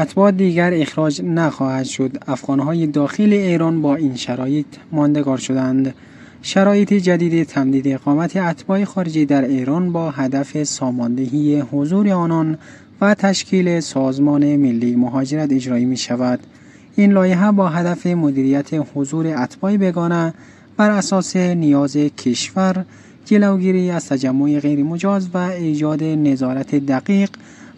اتباع دیگر اخراج نخواهد شد. افغانهای داخل ایران با این شرایط ماندگار شدند. شرایط جدید تمدید اقامت اتباع خارجی در ایران با هدف ساماندهی حضور آنان و تشکیل سازمان ملی مهاجرت اجرایی می شود. این لایحه با هدف مدیریت حضور اتباع بیگانه بر اساس نیاز کشور، جلوگیری از تجمع غیر مجاز و ایجاد نظارت دقیق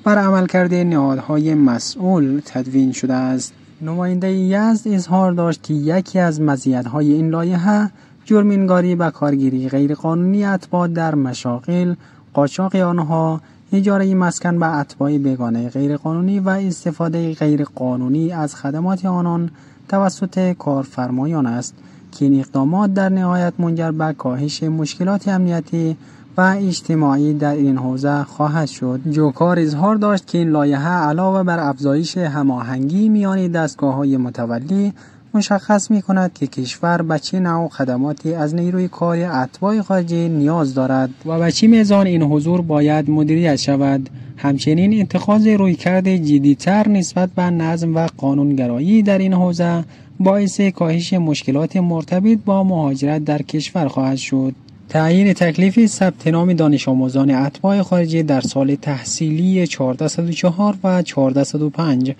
بر عملکرد نهادهای مسئول تدوین شده است. نماینده یزد اظهار داشت که یکی از مزیت‌های این لایحه جرم‌انگاری و کارگیری غیرقانونی اتباع در مشاغل، قاچاق آنها، اجاره مسکن به اتباع بیگانه غیرقانونی و استفاده غیرقانونی از خدمات آنان توسط کارفرمایان است که این اقدامات در نهایت منجر به کاهش مشکلات امنیتی و اجتماعی در این حوزه خواهد شد. جوکار اظهار داشت که این لایحه علاوه بر افزایش هماهنگی میان دستگاه‌های متولی مشخص می‌کند که کشور به چه نوع خدماتی از نیروی کار اتباع خارجی نیاز دارد و به چه میزان این حضور باید مدیریت شود. همچنین اتخاذ رویکرد جدی‌تر نسبت به نظم و قانونگرایی در این حوزه باعث کاهش مشکلات مرتبط با مهاجرت در کشور خواهد شد. تعیین تکلیف ثبت نام دانش آموزان اتباع خارجی در سال تحصیلی 1404 و 1405.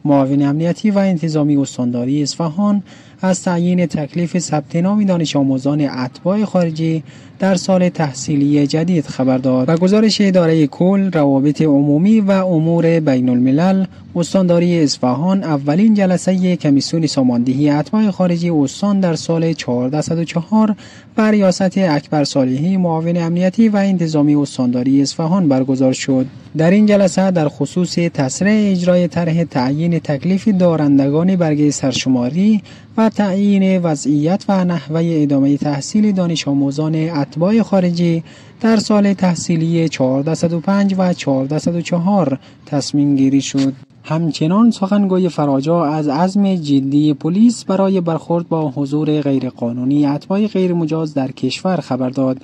معاون امنیتی و انتظامی استانداری اصفهان از تعیین تکلیف ثبت نام دانش آموزان اتباع خارجی در سال تحصیلی جدید خبر داد. و گزارش اداره کل روابط عمومی و امور بین الملل استانداری اصفهان اولین جلسه کمیسیون ساماندهی اتباع خارجی استان در سال 1404 بر ریاست اکبر صالحی معاون امنیتی و انتظامی استانداری اصفهان برگزار شد. در این جلسه در خصوص تسریع اجرای طرح تعیین تکلیف دارندگان برگه سرشماری و تعیین وضعیت و نحوه ادامه تحصیل دانش آموزان اتباع خارجی در سال تحصیلی 1405 و 1404 تصمیم گیری شد. همچنان سخنگوی فراجا از عزم جدی پلیس برای برخورد با حضور غیرقانونی اتباع غیرمجاز در کشور خبر داد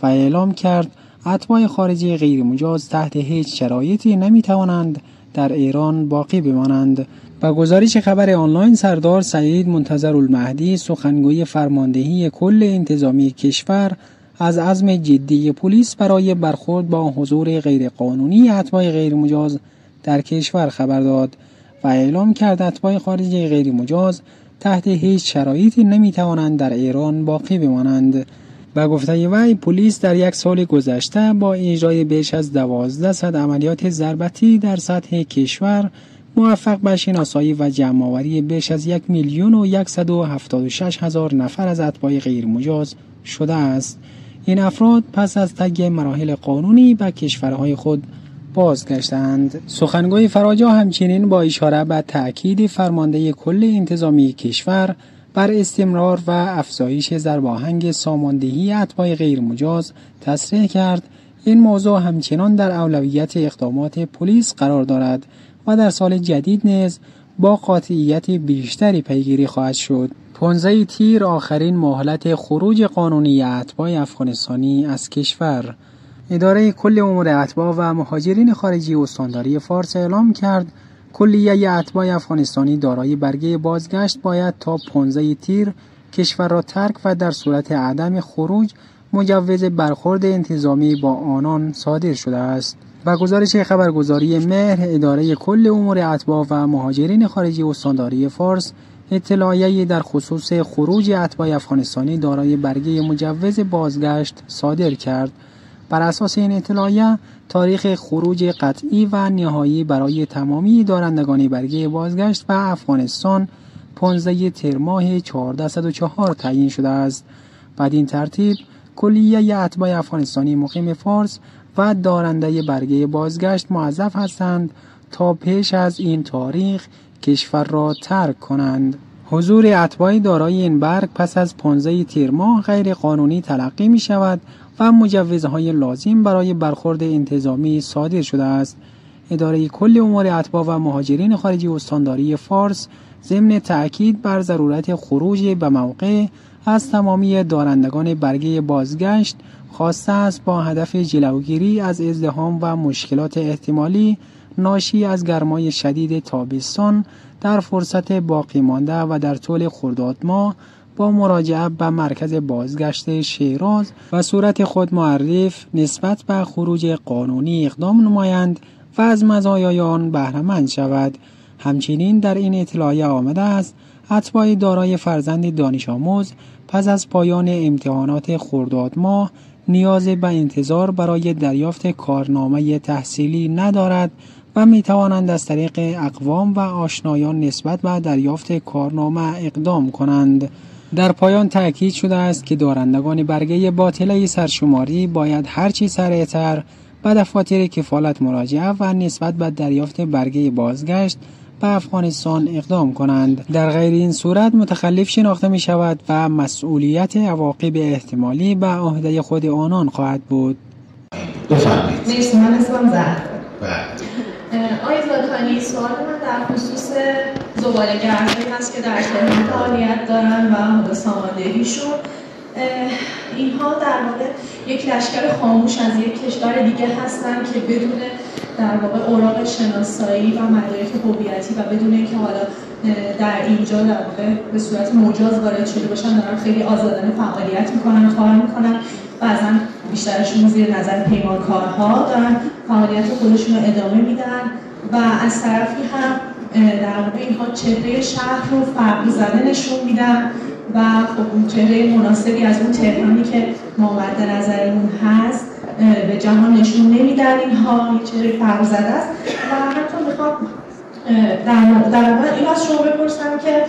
و اعلام کرد اتباع خارجی غیرمجاز تحت هیچ شرایطی نمیتوانند در ایران باقی بمانند. با گزارش خبر آنلاین سردار سعید منتظرالمهدی سخنگوی فرماندهی کل انتظامی کشور از عزم جدی پلیس برای برخورد با حضور غیرقانونی اتباع غیرمجاز در کشور خبر داد و اعلام کرد اتباع خارجی غیرمجاز تحت هیچ شرایطی نمیتوانند در ایران باقی بمانند. و گفته وی پلیس در یک سال گذشته با اجرای بیش از 1200 عملیات ضربتی در سطح کشور موفق به شناسایی و جمع‌آوری بیش از 1,176,000 نفر از اتباع غیرمجاز شده است. این افراد پس از طی مراحل قانونی به کشورهای خود بازگشتند. سخنگوی فراجا همچنین با اشاره به تأکید فرمانده کل انتظامی کشور بر استمرار و افزایش ضرباهنگ ساماندهی اتباع غیرمجاز تصریح کرد این موضوع همچنان در اولویت اقدامات پلیس قرار دارد و در سال جدید نیز با قاطعیت بیشتری پیگیری خواهد شد. 15 تیر آخرین مهلت خروج قانونی اتباع افغانستانی از کشور. اداره کل امور اتباع و مهاجرین خارجی استانداری فارس اعلام کرد کلیه اتباع افغانستانی دارای برگه بازگشت باید تا 15 تیر کشور را ترک و در صورت عدم خروج مجوز برخورد انتظامی با آنان صادر شده است. و گزارش خبرگزاری مهر اداره کل امور اتباع و مهاجرین خارجی استانداری فارس اطلاعیه‌ای در خصوص خروج اتباع افغانستانی دارای برگه مجوز بازگشت صادر کرد. بر اساس این اطلاعیه تاریخ خروج قطعی و نهایی برای تمامی دارندگان برگه بازگشت به افغانستان 15 تیر ماه 1404 تعیین شده است. بدین ترتیب کلیه اتباع افغانستانی مقیم فارس و دارنده برگه بازگشت موظف هستند تا پیش از این تاریخ کشور را ترک کنند. حضور اتباع دارای این برگ پس از 15 تیر ماه غیر قانونی تلقی می شود و مجوزهای لازم برای برخورد انتظامی صادر شده است. اداره کل امور اتباع و مهاجرین خارجی استانداری فارس ضمن تأکید بر ضرورت خروج به موقع از تمامی دارندگان برگه بازگشت خواسته است با هدف جلوگیری از ازدحام و مشکلات احتمالی ناشی از گرمای شدید تابستان در فرصت باقی مانده و در طول خرداد ماه با مراجعه به مرکز بازگشت شیراز و صورت خود معرف نسبت به خروج قانونی اقدام نمایند و از مزایای آن بهره‌مند شود. همچنین در این اطلاعیه آمده است اتباع دارای فرزند دانش آموز پس از پایان امتحانات خرداد ماه نیاز به انتظار برای دریافت کارنامه تحصیلی ندارد و می توانند از طریق اقوام و آشنایان نسبت به دریافت کارنامه اقدام کنند. در پایان تأکید شده است که دارندگان برگه باطله سرشماری باید هرچی سریعتر به دفاتر کفالت مراجعه و نسبت به دریافت برگه بازگشت به افغانستان اقدام کنند. در غیر این صورت متخلف شناخته می شود و مسئولیت عواقب احتمالی به عهده خود آنان خواهد بود. بفرمایید. مرسی، من اسمم زهرا. آقای زاکانی، سوال من در خصوص زباله‌گردهایی هست که در تهران فعالیت دارن و ساماندهیشون اینها در واقع یک لشکر خاموش از یک کشور دیگه هستن که بدون در واقع اوراق شناسایی و مدارک هویتی و بدون اینکه حالا در اینجا در واقع به صورت مجاز وارد شده باشن دارن خیلی آزادانه فعالیت میکنن، کار میکنن. بعضا بیشترشون زیر نظر پیمانکارها دارن فعالیت خودشون رو ادامه میدن و از طرفی هم در واقع اینها چهره شهر رو فرقی زده نشون میدن و خب اون چهره مناسبی از اون تهرانی که ما مد نظرمون هست به جهان نشون نمیدن. اینها یک چهره فرقی زده است و حتی میخوام در واقع این از شما بپرسم که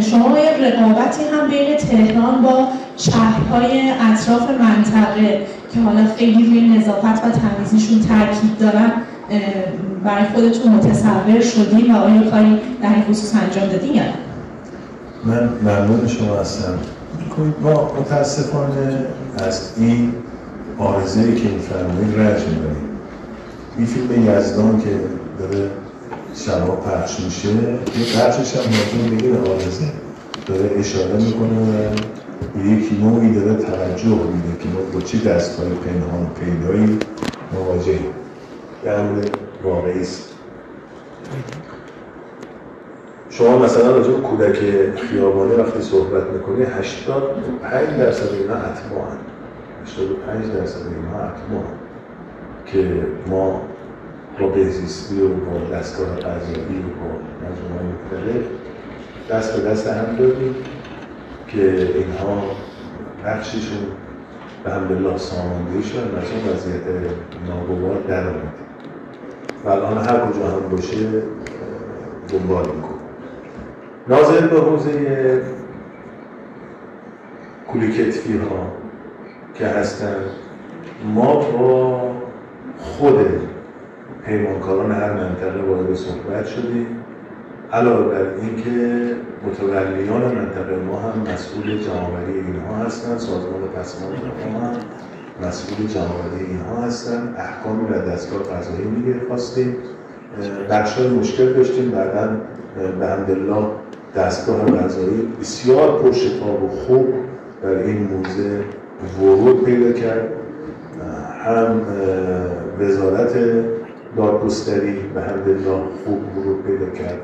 شما یک رقابتی هم بین تهران با شهرهای اطراف منطقه که حالا خیلی روی نظافت و تمیزیشون تاکید دارن برای خودتون متصور شدین و آیا کاری در این خصوص انجام دادین یا نه؟ من ممنون شما هستم. ما متاسفانه از این آرزه‌ای که می‌فرمایید رنج می‌بریم. این فیلم یزدان که داره شبا پخش میشه یه بخشش هم ممکن بگه به آرزه داره اشاره میکنه و به یک نوعی داره توجه میده که ما با چه دستگاه پنهان پیدایی مواجهیم. به امر واقعی است. شما مثلا راجع به کودک خیابانی وقتی صحبت میکنی 85% اینا اتباعن. 85% اینها اتباعن که ما با بهزیستی و با دستگاه قضایی و با مجموعه مختلف دست به دست هم دادیم که اینها بخشیشون به حمدالله سامانده شدن و از اون وضعیت ناگوار در آمدیم و الان هر کجا هم باشه دنبال میکنیم. ناظر به حوزه کولیکتفی ها که هستن ما با خود پیمانکاران هر منطقه وارد صحبت شدیم. علاوه بر اینکه متولیان منطقه ما هم مسئول جمع‌آوری اینها هستند، سازمان پسماند ما هم مسئول جمع‌آوری اینها هستند. احکامی و دستگاه قضایی می‌خواستیم، بخش‌های مشکل داشتیم، بعداً به حمدالله دستگاه قضایی بسیار پرشتاب و خوب در این موضوع ورود پیدا کرد. هم وزارت دادگستری به حمدالله خوب ورود پیدا کرد،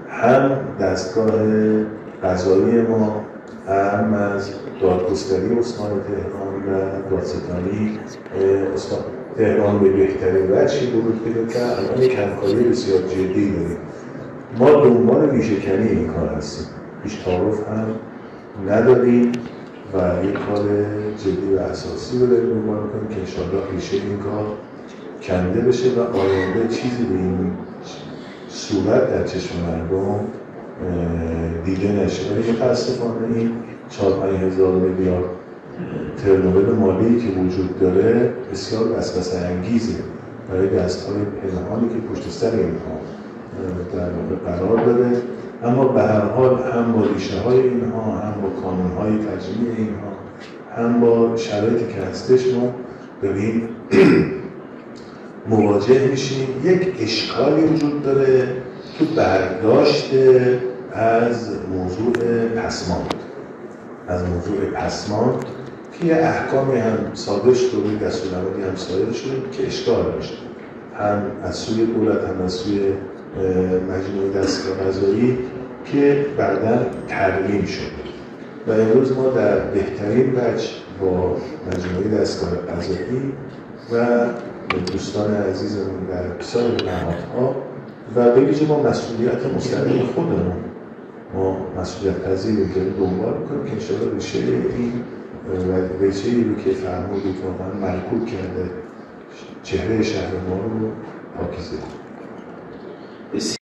هم دستگاه قضایی ما، هم از دادگستری استان تهران و دادستانی استان تهران به بهترین وجهی ورود پیدا کرد. الان یک همکاری بسیار جدی داریم. ما دنبال ریشه‌کنی این کار هستیم، هیچ تعارف هم نداریم و یک کار جدی و اساسی رو داریم دنبال می‌کنیم که انشاءالله ریشه این کار کنده بشه و آینده چیزی به این صورت در چشم مردم دیده نشه. ولی متاسفانه این 4-5 هزار میلیارد ترنوور مالی که وجود داره بسیار وسوسه انگیزه برای دست‌های پنهانی که پشت سر اینها در واقع قرار داره. اما به هر حال هم با ریشه‌های اینها، هم با قانون‌های تجمیع اینها، هم با شرایطی که هستش ما ببین مواجه میشیم. یک اشکالی وجود داره تو برداشت از موضوع پسماند که یه احکامی هم صادر شده و دستورالعملی هم صادر شده که اشکال داشته. هم از سوی دولت هم از سوی مجموعه دستگاه قضایی که بعداً ترمیم شد و امروز ما در بهترین وجه با مجموعه دستگاه قضایی و دوستان عزیزمون در سایر نهادها و به ویژه ما مسئولیت مستقیم خودمون ما مسئولیت پذیریم که دنبال می‌کنیم که انشاءالله ریشه این و ریشه‌ای رو که فرمودید واقعا ملکوک کرده چهره شهر ما رو پاکیزه